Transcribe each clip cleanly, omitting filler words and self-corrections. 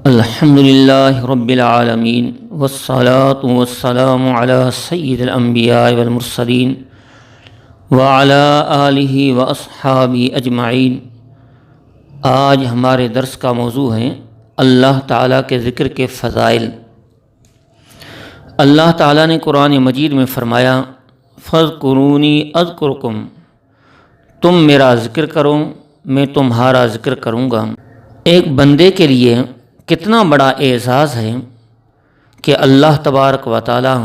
الحمد للہ رب العالمین والصلاة والسلام علی سید الانبیاء والمرسلین وعلی آلہ واصحابہ اجمعین۔ آج ہمارے درس کا موضوع ہے اللہ تعالیٰ کے ذکر کے فضائل۔ اللہ تعالیٰ نے قرآن مجید میں فرمایا فاذکرونی اذکرکم، تم میرا ذکر کرو میں تمہارا ذکر کروں گا۔ ایک بندے کے لیے کتنا بڑا اعزاز ہے کہ اللہ تبارک و تعالیٰ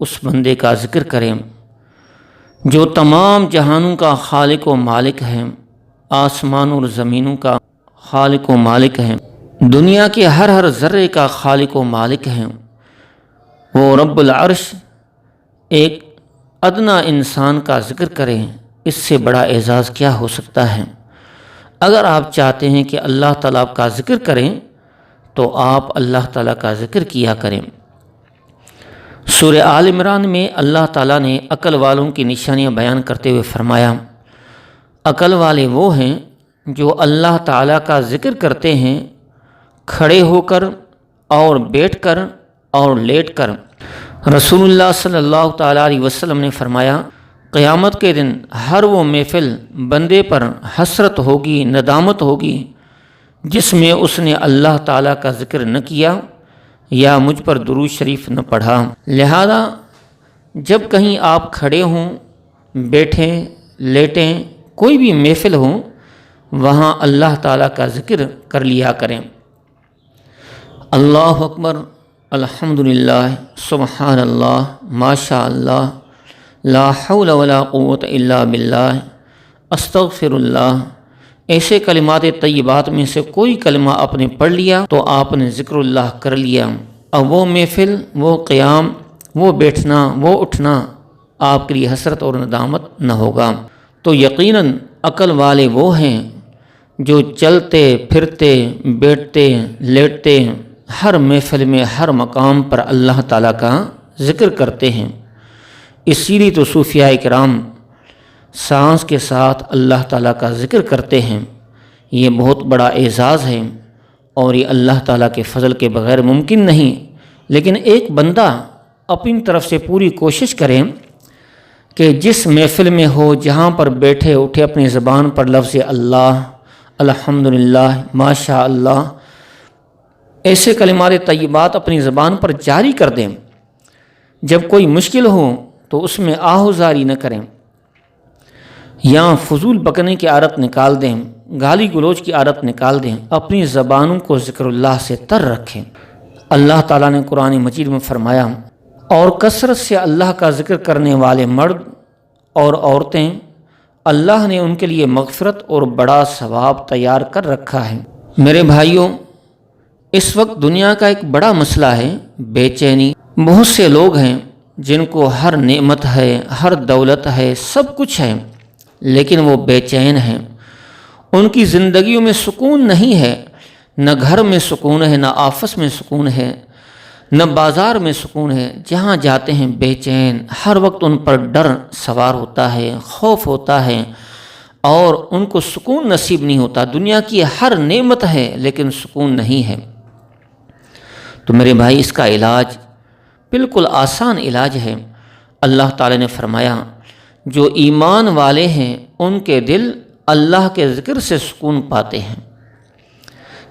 اس بندے کا ذکر کریں جو تمام جہانوں کا خالق و مالک ہے، آسمان اور زمینوں کا خالق و مالک ہے، دنیا کے ہر ذرے کا خالق و مالک ہے۔ وہ رب العرش ایک ادنا انسان کا ذکر کریں، اس سے بڑا اعزاز کیا ہو سکتا ہے؟ اگر آپ چاہتے ہیں کہ اللہ تعالیٰ کا ذکر کریں تو آپ اللہ تعالیٰ کا ذکر کیا کریں۔ سورہ آل عمران میں اللہ تعالیٰ نے عقل والوں کی نشانیاں بیان کرتے ہوئے فرمایا، عقل والے وہ ہیں جو اللہ تعالیٰ کا ذکر کرتے ہیں کھڑے ہو کر اور بیٹھ کر اور لیٹ کر۔ رسول اللہ صلی اللہ تعالیٰ علیہ وسلم نے فرمایا، قیامت کے دن ہر وہ محفل بندے پر حسرت ہوگی، ندامت ہوگی جس میں اس نے اللہ تعالیٰ کا ذکر نہ کیا یا مجھ پر درود شریف نہ پڑھا۔ لہذا جب کہیں آپ کھڑے ہوں، بیٹھیں، لیٹیں، کوئی بھی محفل ہو، وہاں اللہ تعالیٰ کا ذکر کر لیا کریں۔ اللہ اکبر، الحمدللہ، سبحان اللہ، ماشاء اللہ، لا حول ولا قوت الا باللہ، استغفر اللہ، ایسے کلمات طیبات میں سے کوئی کلمہ آپ نے پڑھ لیا تو آپ نے ذکر اللہ کر لیا۔ اب وہ محفل، وہ قیام، وہ بیٹھنا، وہ اٹھنا آپ کے لیے حسرت اور ندامت نہ ہوگا۔ تو یقیناً عقل والے وہ ہیں جو چلتے پھرتے بیٹھتے لیٹتے ہر محفل میں ہر مقام پر اللہ تعالیٰ کا ذکر کرتے ہیں۔ اسی لیے تو صوفیاء کرام سانس کے ساتھ اللہ تعالیٰ کا ذکر کرتے ہیں۔ یہ بہت بڑا اعزاز ہے اور یہ اللہ تعالیٰ کے فضل کے بغیر ممکن نہیں۔ لیکن ایک بندہ اپنی طرف سے پوری کوشش کرے کہ جس محفل میں ہو، جہاں پر بیٹھے اٹھے، اپنی زبان پر لفظ اللہ، الحمدللہ، ماشاء اللہ، ایسے کلمات طیبات اپنی زبان پر جاری کر دیں۔ جب کوئی مشکل ہو تو اس میں آہوزاری نہ کریں یا فضول بکنے کی عادت نکال دیں، گالی گلوچ کی عادت نکال دیں، اپنی زبانوں کو ذکر اللہ سے تر رکھیں۔ اللہ تعالیٰ نے قرآن مجید میں فرمایا، اور کثرت سے اللہ کا ذکر کرنے والے مرد اور عورتیں، اللہ نے ان کے لیے مغفرت اور بڑا ثواب تیار کر رکھا ہے۔ میرے بھائیوں، اس وقت دنیا کا ایک بڑا مسئلہ ہے بے چینی۔ بہت سے لوگ ہیں جن کو ہر نعمت ہے، ہر دولت ہے، سب کچھ ہے، لیکن وہ بے چین ہیں۔ ان کی زندگیوں میں سکون نہیں ہے، نہ گھر میں سکون ہے، نہ آفس میں سکون ہے، نہ بازار میں سکون ہے۔ جہاں جاتے ہیں بے چین، ہر وقت ان پر ڈر سوار ہوتا ہے، خوف ہوتا ہے اور ان کو سکون نصیب نہیں ہوتا۔ دنیا کی ہر نعمت ہے لیکن سکون نہیں ہے۔ تو میرے بھائی، اس کا علاج بالکل آسان علاج ہے۔ اللہ تعالی نے فرمایا، جو ایمان والے ہیں ان کے دل اللہ کے ذکر سے سکون پاتے ہیں۔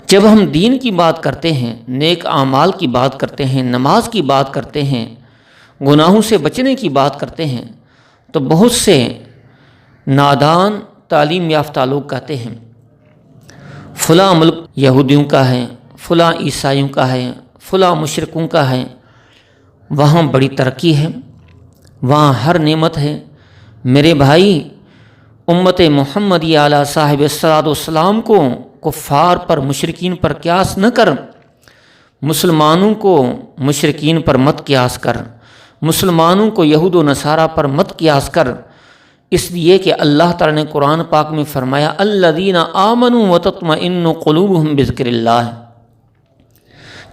جب ہم دین کی بات کرتے ہیں، نیک اعمال کی بات کرتے ہیں، نماز کی بات کرتے ہیں، گناہوں سے بچنے کی بات کرتے ہیں، تو بہت سے نادان تعلیم یافتہ لوگ کہتے ہیں فلاں ملک یہودیوں کا ہے، فلاں عیسائیوں کا ہے، فلاں مشرکوں کا ہے، وہاں بڑی ترقی ہے، وہاں ہر نعمت ہے۔ میرے بھائی، امت محمدی علیہ صاحب الصلاۃ والسلام کو کفار پر، مشرکین پر قیاس نہ کر، مسلمانوں کو مشرکین پر مت قیاس کر، مسلمانوں کو یہود و نصارہ پر مت قیاس کر، اس لیے کہ اللہ تعالیٰ نے قرآن پاک میں فرمایا، الذین آمنوا وتطمئن قلوبہم بذکر اللہ،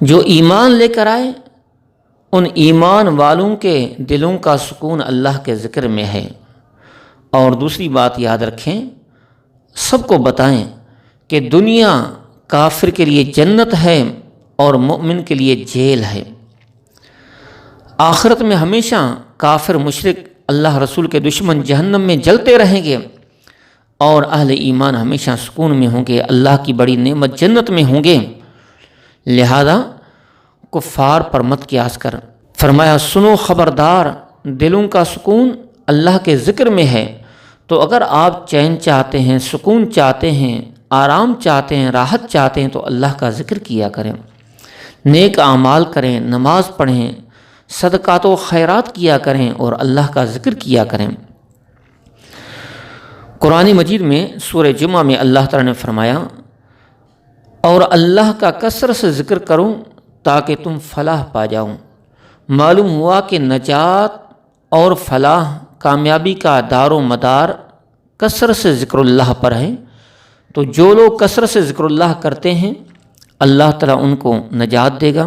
جو ایمان لے کر آئے ان ایمان والوں کے دلوں کا سکون اللہ کے ذکر میں ہے۔ اور دوسری بات یاد رکھیں، سب کو بتائیں کہ دنیا کافر کے لیے جنت ہے اور مومن کے لیے جیل ہے۔ آخرت میں ہمیشہ کافر، مشرک، اللہ رسول کے دشمن جہنم میں جلتے رہیں گے، اور اہل ایمان ہمیشہ سکون میں ہوں گے، اللہ کی بڑی نعمت جنت میں ہوں گے۔ لہذا کفار پر مت قیاس کر، فرمایا سنو خبردار، دلوں کا سکون اللہ کے ذکر میں ہے۔ تو اگر آپ چین چاہتے ہیں، سکون چاہتے ہیں، آرام چاہتے ہیں، راحت چاہتے ہیں، تو اللہ کا ذکر کیا کریں، نیک اعمال کریں، نماز پڑھیں، صدقات و خیرات کیا کریں اور اللہ کا ذکر کیا کریں۔ قرآن مجید میں سورہ جمعہ میں اللہ تعالیٰ نے فرمایا اور اللہ کا کثرت سے ذکر کرو تاکہ تم فلاح پا جاؤ۔ معلوم ہوا کہ نجات اور فلاح، کامیابی کا دار و مدار کثرت سے ذکر اللہ پر ہے۔ تو جو لوگ کثرت سے ذکر اللہ کرتے ہیں، اللہ تعالیٰ ان کو نجات دے گا،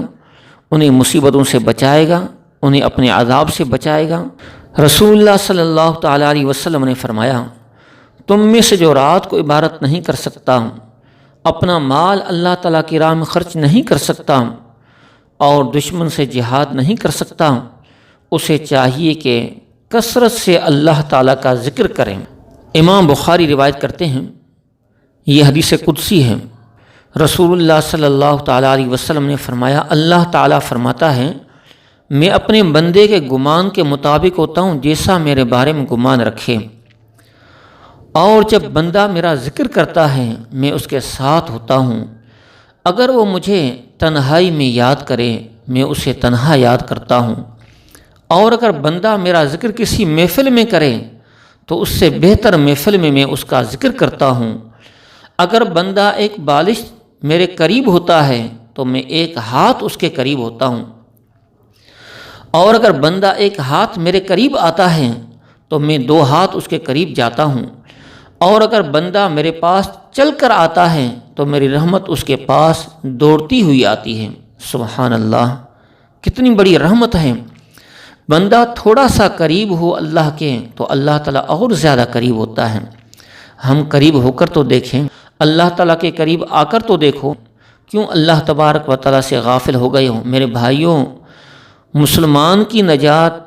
انہیں مصیبتوں سے بچائے گا، انہیں اپنے عذاب سے بچائے گا۔ رسول اللہ صلی اللہ تعالیٰ علیہ وسلم نے فرمایا تم میں سے جو رات کو عبادت نہیں کر سکتا، اپنا مال اللہ تعالیٰ کی راہ میں خرچ نہیں کر سکتا اور دشمن سے جہاد نہیں کر سکتا، اسے چاہیے کہ کثرت سے اللہ تعالیٰ کا ذکر کریں۔ امام بخاری روایت کرتے ہیں، یہ حدیث قدسی ہے، رسول اللہ صلی اللہ تعالیٰ علیہ وسلم نے فرمایا اللہ تعالیٰ فرماتا ہے میں اپنے بندے کے گمان کے مطابق ہوتا ہوں جیسا میرے بارے میں گمان رکھے، اور جب بندہ میرا ذکر کرتا ہے میں اس کے ساتھ ہوتا ہوں، اگر وہ مجھے تنہائی میں یاد کرے میں اسے تنہا یاد کرتا ہوں، اور اگر بندہ میرا ذکر کسی محفل میں کرے تو اس سے بہتر محفل میں میں اس کا ذکر کرتا ہوں، اگر بندہ ایک بالش میرے قریب ہوتا ہے تو میں ایک ہاتھ اس کے قریب ہوتا ہوں، اور اگر بندہ ایک ہاتھ میرے قریب آتا ہے تو میں 2 ہاتھ اس کے قریب جاتا ہوں، اور اگر بندہ میرے پاس چل کر آتا ہے تو میری رحمت اس کے پاس دوڑتی ہوئی آتی ہے۔ سبحان اللہ، کتنی بڑی رحمت ہے۔ بندہ تھوڑا سا قریب ہو اللہ کے تو اللہ تعالیٰ اور زیادہ قریب ہوتا ہے۔ ہم قریب ہو کر تو دیکھیں، اللہ تعالیٰ کے قریب آ کر تو دیکھو، کیوں اللہ تبارک و تعالیٰ سے غافل ہو گئے ہو؟ میرے بھائیوں، مسلمان کی نجات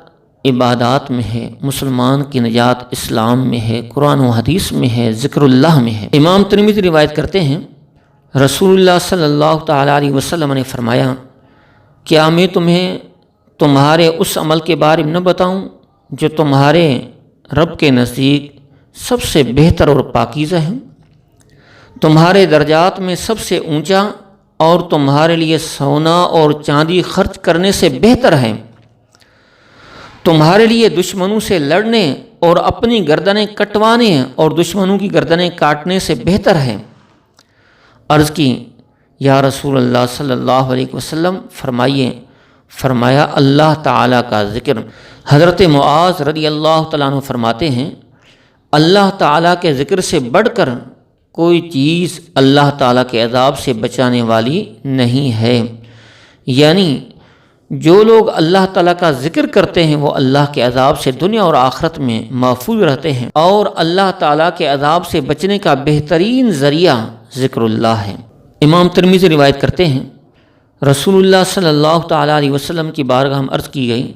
عبادات میں ہے، مسلمان کی نجات اسلام میں ہے، قرآن و حدیث میں ہے، ذکر اللہ میں ہے۔ امام ترمذی روایت کرتے ہیں رسول اللہ صلی اللہ تعالیٰ علیہ وسلم نے فرمایا کیا میں تمہیں تمہارے اس عمل کے بارے میں نہ بتاؤں جو تمہارے رب کے نزدیک سب سے بہتر اور پاکیزہ ہے، تمہارے درجات میں سب سے اونچا اور تمہارے لیے سونا اور چاندی خرچ کرنے سے بہتر ہے، تمہارے لیے دشمنوں سے لڑنے اور اپنی گردنیں کٹوانے اور دشمنوں کی گردنیں کاٹنے سے بہتر ہے۔ عرض کی یا رسول اللہ صلی اللہ علیہ وسلم فرمائیے، فرمایا اللہ تعالیٰ کا ذکر۔ حضرت معاذ رضی اللہ تعالیٰ عنہ فرماتے ہیں اللہ تعالیٰ کے ذکر سے بڑھ کر کوئی چیز اللہ تعالیٰ کے عذاب سے بچانے والی نہیں ہے، یعنی جو لوگ اللہ تعالیٰ کا ذکر کرتے ہیں وہ اللہ کے عذاب سے دنیا اور آخرت میں محفوظ رہتے ہیں، اور اللہ تعالیٰ کے عذاب سے بچنے کا بہترین ذریعہ ذکر اللہ ہے۔ امام ترمذی روایت کرتے ہیں رسول اللہ صلی اللہ تعالیٰ علیہ وسلم کی بارگاہ میں عرض کی گئی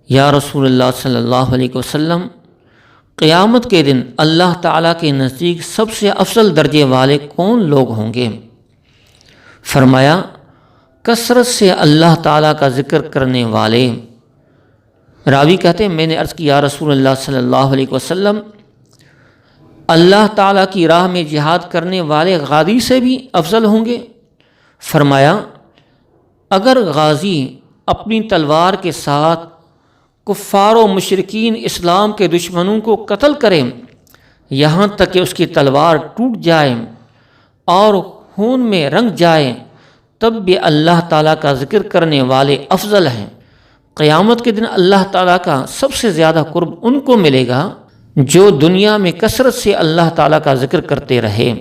یا رسول اللہ صلی اللہ علیہ وسلم قیامت کے دن اللہ تعالیٰ کے نزدیک سب سے افضل درجے والے کون لوگ ہوں گے؟ فرمایا کثرت سے اللہ تعالیٰ کا ذکر کرنے والے۔ راوی کہتے ہیں میں نے عرض کی یا رسول اللہ صلی اللہ علیہ وسلم اللہ تعالیٰ کی راہ میں جہاد کرنے والے غازی سے بھی افضل ہوں گے؟ فرمایا اگر غازی اپنی تلوار کے ساتھ کفار و مشرکین اسلام کے دشمنوں کو قتل کرے یہاں تک کہ اس کی تلوار ٹوٹ جائے اور خون میں رنگ جائے تب بھی اللہ تعالیٰ کا ذکر کرنے والے افضل ہیں۔ قیامت کے دن اللہ تعالیٰ کا سب سے زیادہ قرب ان کو ملے گا جو دنیا میں کثرت سے اللہ تعالیٰ کا ذکر کرتے رہے۔